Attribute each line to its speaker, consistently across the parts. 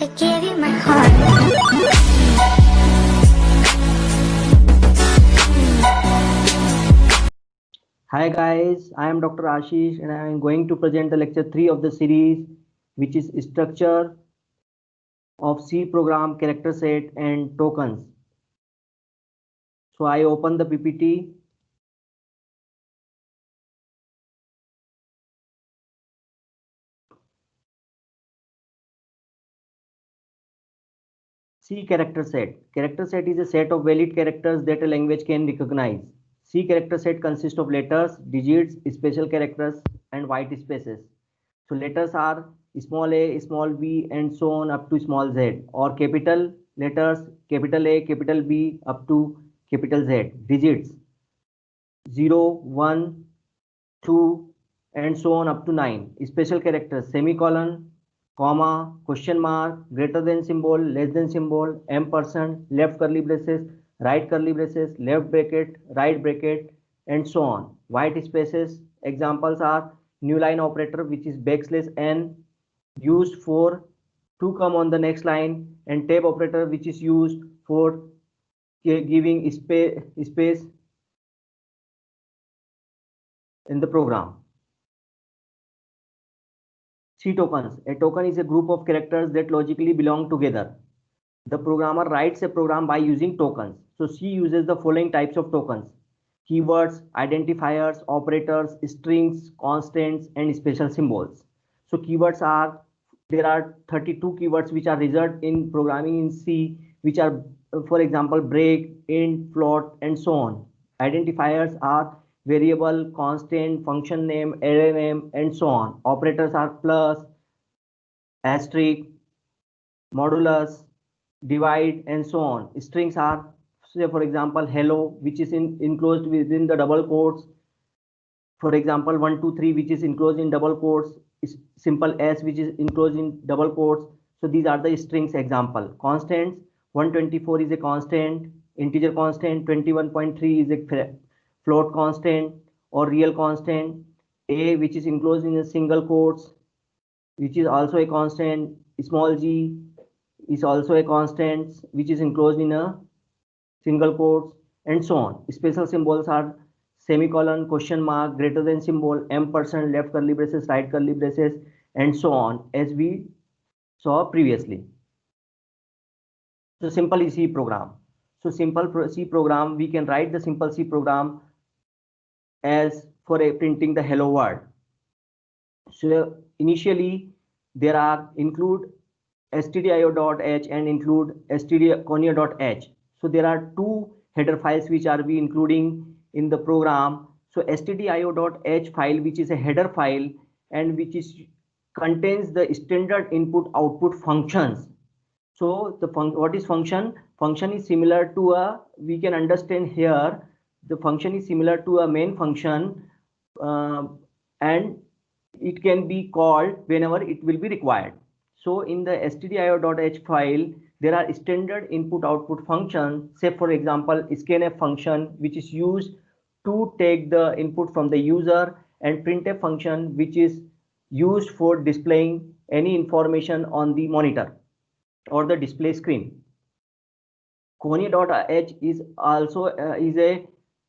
Speaker 1: I gave you my heart.
Speaker 2: Hi guys, I am Dr. Ashish and I am going to present the lecture 3 of the series, which is structure of C program, character set and tokens. So I open the PPT. C character set. Character set is a set of valid characters that a language can recognize. C character set consists of letters, digits, special characters and white spaces. So letters are small a, small b and so on up to small z, or capital letters capital A, capital B up to capital Z. Digits 0, 1, 2 and so on up to 9. Special characters semicolon, comma, question mark, greater than symbol, less than symbol, ampersand, left curly braces, right curly braces, left bracket, right bracket and so on. White spaces examples are new line operator, which is backslash n, used for to come on the next line, and tab operator, which is used for giving space in the program. C tokens. A token is a group of characters that logically belong together. The programmer writes a program by using tokens. So C uses the following types of tokens: keywords, identifiers, operators, strings, constants, and special symbols. So keywords are, there are 32 keywords which are reserved in programming in C, which are, for example, break, int, float, and so on. Identifiers are variable, constant, function name, array name, and so on. Operators are plus, asterisk, modulus, divide, and so on. Strings are, say for example, hello, which is enclosed within the double quotes. For example, 1, 2, 3, which is enclosed in double quotes. Is simple s, which is enclosed in double quotes. So these are the strings example. Constants, 124 is a constant, integer constant, 21.3 is a float constant or real constant. A, which is enclosed in a single quotes, which is also a constant. Small g is also a constant, which is enclosed in a single quotes, and so on. Special symbols are semicolon, question mark, greater than symbol, ampersand, left curly braces, right curly braces, and so on, as we saw previously. So simple C program. So simple C program, we can write the simple C program as for a printing the hello world. So initially there are include stdio.h and include stdconio.h. So there are two header files which are we including in the program. So stdio.h file, which is a header file and which is contains the standard input output functions. So the what is function? Function is similar to a, we can understand here, the function is similar to a main function, and it can be called whenever it will be required. So in the stdio.h file, there are standard input output functions. Say for example, scanf function, which is used to take the input from the user, and printf function, which is used for displaying any information on the monitor or the display screen. Conio.h is also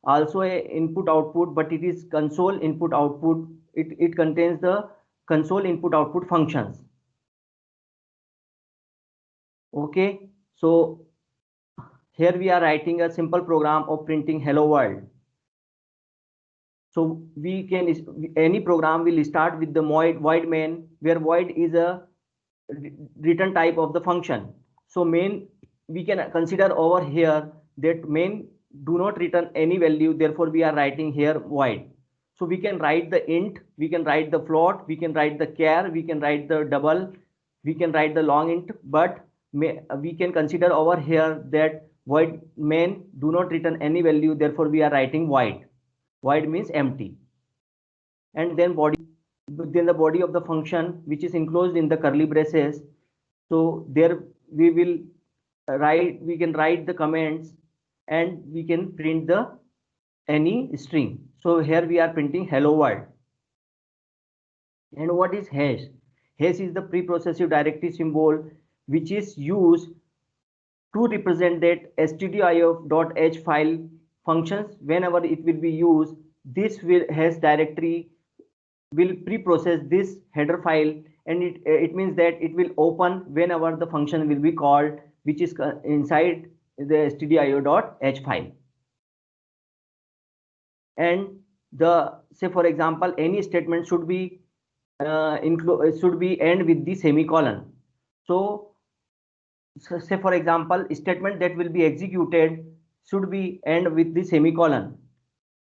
Speaker 2: also a input output, but it is console input output. It contains the console input output functions. Okay, so here we are writing a simple program of printing hello world. So we can, any program will start with the void main, where void is a return type of the function. So main, we can consider over here that main do not return any value, therefore we are writing here void. So we can write the int, we can write the float, we can write the char, we can write the double, we can write the long int, but we can consider over here that void main do not return any value, therefore we are writing void. Void means empty. And then the body of the function, which is enclosed in the curly braces. So there we will write, we can write the comments and we can print the any string. So here we are printing hello world. And what is hash? Hash is the preprocessive directory symbol which is used to represent that stdio.h file functions. Whenever it will be used, this will has directory will pre-process this header file, and it means that it will open whenever the function will be called, which is inside the stdio.h file. And the say for example, any statement should be end with the semicolon. So say for example, statement that will be executed should be end with the semicolon.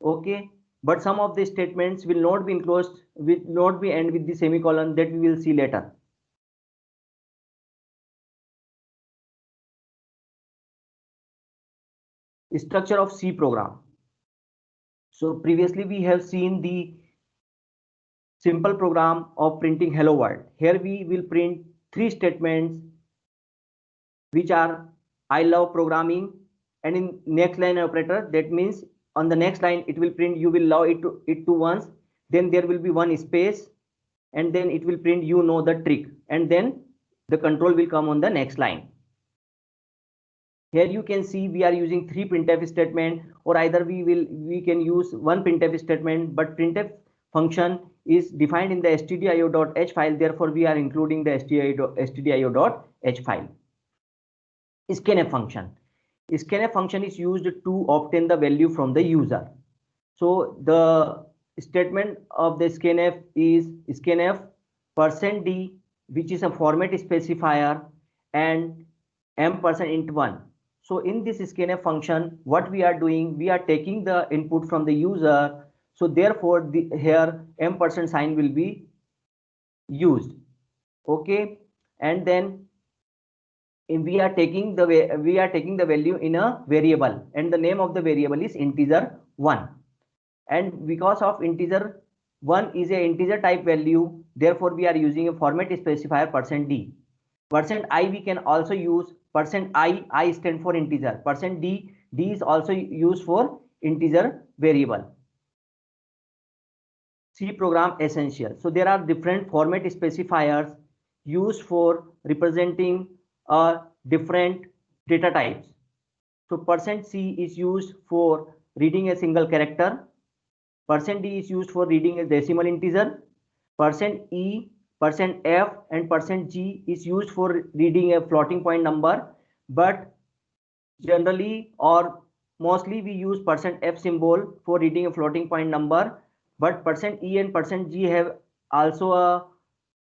Speaker 2: Okay, but some of the statements will not be enclosed, will not be end with the semicolon, that we will see later. Structure of C program. So previously we have seen the simple program of printing hello world. Here we will print three statements which are I love programming, and in next line operator, that means on the next line it will print you will love it to once, then there will be one space, and then it will print you know the trick, and then the control will come on the next line. Here you can see we are using three printf statement, or either we can use one printf statement, but printf function is defined in the stdio.h file, therefore we are including the stdio.h file. Scanf function. Scanf function is used to obtain the value from the user. So the statement of the scanf is scanf %d, which is a format specifier, and m%int1. So in this scanf function, what we are doing, we are taking the input from the user. So therefore, here m% sign will be used. Okay, and then we are taking the value in a variable, and the name of the variable is integer 1. And because of integer 1 is a integer type value, therefore we are using a format specifier %d. %i we can also use. %I stand for integer. %d is also used for integer variable. C program essential. So there are different format specifiers used for representing different data types. So %c is used for reading a single character. %d is used for reading a decimal integer. %e, %f, and %g is used for reading a floating point number. But generally or mostly we use %f symbol for reading a floating point number. But %e and %g have also a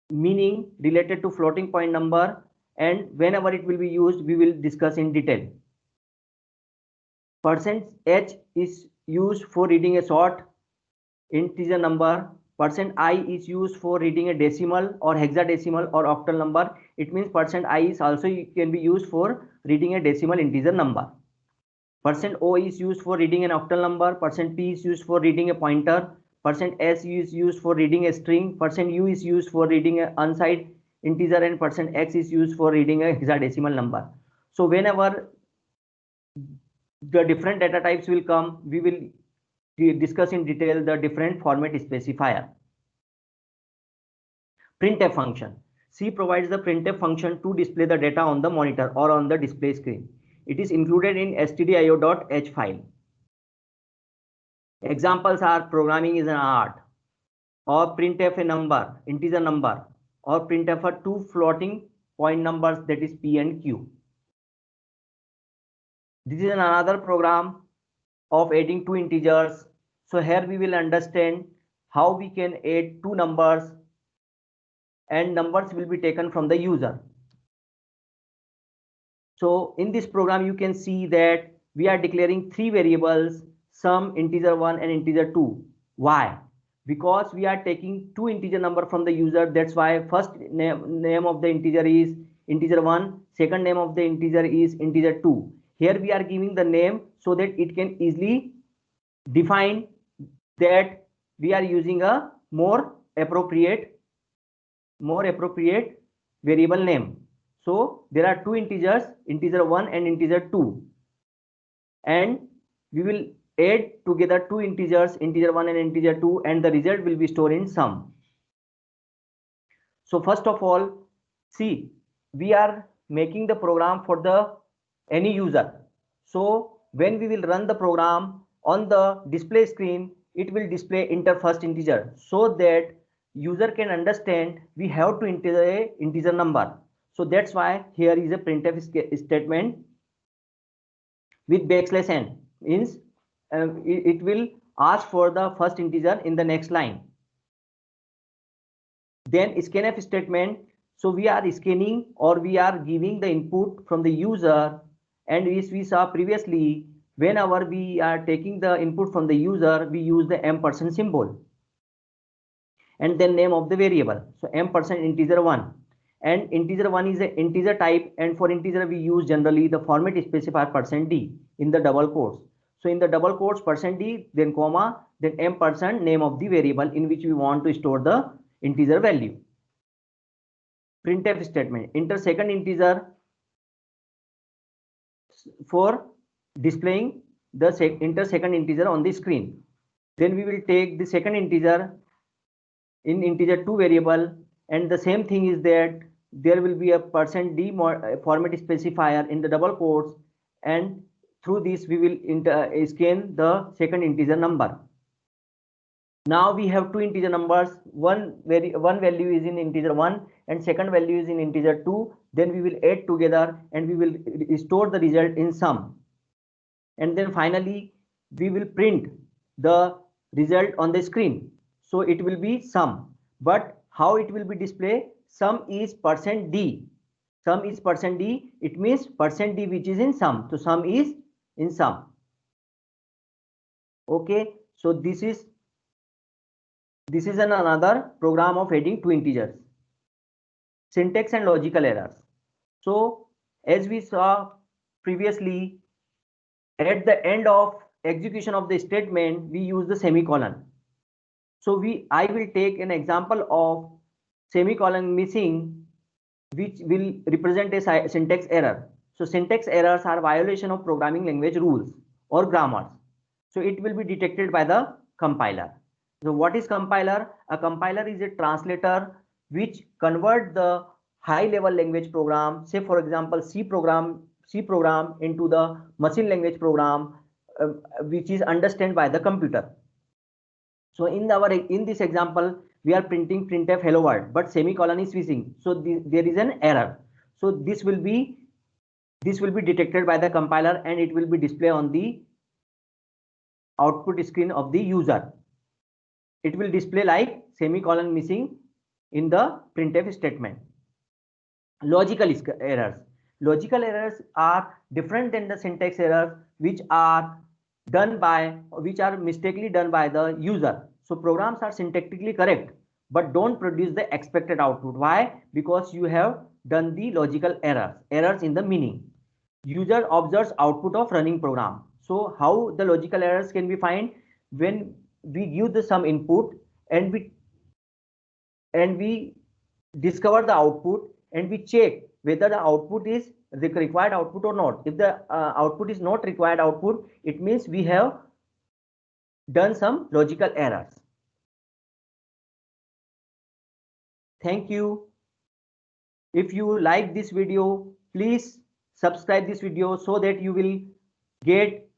Speaker 2: meaning related to floating point number, and whenever it will be used, we will discuss in detail. %h is used for reading a short integer number. %i is used for reading a decimal or hexadecimal or octal number. It means %i is also can be used for reading a decimal integer number. %o is used for reading an octal number. %p is used for reading a pointer. %s is used for reading a string. %u is used for reading an unsigned integer, and %x is used for reading a hexadecimal number. So whenever the different data types will come, we will discuss in detail the different format specifier. Printf function. C provides the printf function to display the data on the monitor or on the display screen. It is included in stdio.h file. Examples are programming is an art, or printf a number, integer number, or printf a two floating point numbers, that is p and q. This is another program of adding two integers. So here we will understand how we can add two numbers, and numbers will be taken from the user. So in this program you can see that we are declaring three variables, sum, integer 1 and integer 2. Why? Because we are taking two integer number from the user. That's why first name of the integer is integer 1, second name of the integer is integer 2. Here we are giving the name so that it can easily define that we are using a more appropriate variable name. So there are two integers, integer 1 and integer 2, and we will add together two integers, integer 1 and integer 2, and the result will be stored in sum. So first of all, see, we are making the program for the any user. So when we will run the program on the display screen, it will display enter first integer, so that user can understand we have to enter a integer number. So that's why here is a printf statement with backslash n, means it will ask for the first integer in the next line. Then scanf statement, so we are scanning or we are giving the input from the user, and as we saw previously, whenever we are taking the input from the user, we use the ampersand symbol and then name of the variable. So ampersand integer 1, and integer 1 is an integer type, and for integer we use generally the format specifier %d in the double quotes. So in the double quotes %d, then comma, then ampersand name of the variable in which we want to store the integer value. Printf statement, enter second integer for displaying the enter second integer on the screen. Then we will take the second integer in integer 2 variable, and the same thing is that there will be a %d format specifier in the double quotes, and through this we will scan the second integer number. Now we have two integer numbers, one value is in integer 1 and second value is in integer 2. Then we will add together and we will store the result in sum, and then finally we will print the result on the screen. So it will be sum, but how it will be displayed? Sum is %d. Sum is %d. It means %d which is in sum. So sum is in sum. Okay. So this is another program of adding two integers. Syntax and logical errors. So as we saw previously, at the end of execution of the statement, we use the semicolon. So I will take an example of semicolon missing, which will represent a syntax error. So syntax errors are violation of programming language rules or grammars. So it will be detected by the compiler. So what is compiler? A compiler is a translator which convert the high level language program, say for example C program into the machine language program, which is understood by the computer. So in this example, we are printing printf hello world, but semicolon is missing. So there is an error. So this will be detected by the compiler, and it will be displayed on the output screen of the user. It will display like semicolon missing in the printf statement. Logical errors. Logical errors are different than the syntax errors, which are mistakenly done by the user. So programs are syntactically correct but don't produce the expected output. Why? Because you have done the logical errors in the meaning. User observes output of running program. So how the logical errors can be found? When we give some input and we discover the output, and we check whether the output is the required output or not. If the output is not required output, it means we have done some logical errors. Thank you. If you like this video, please subscribe this video so that you will get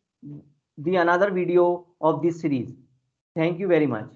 Speaker 2: the another video of this series. Thank you very much.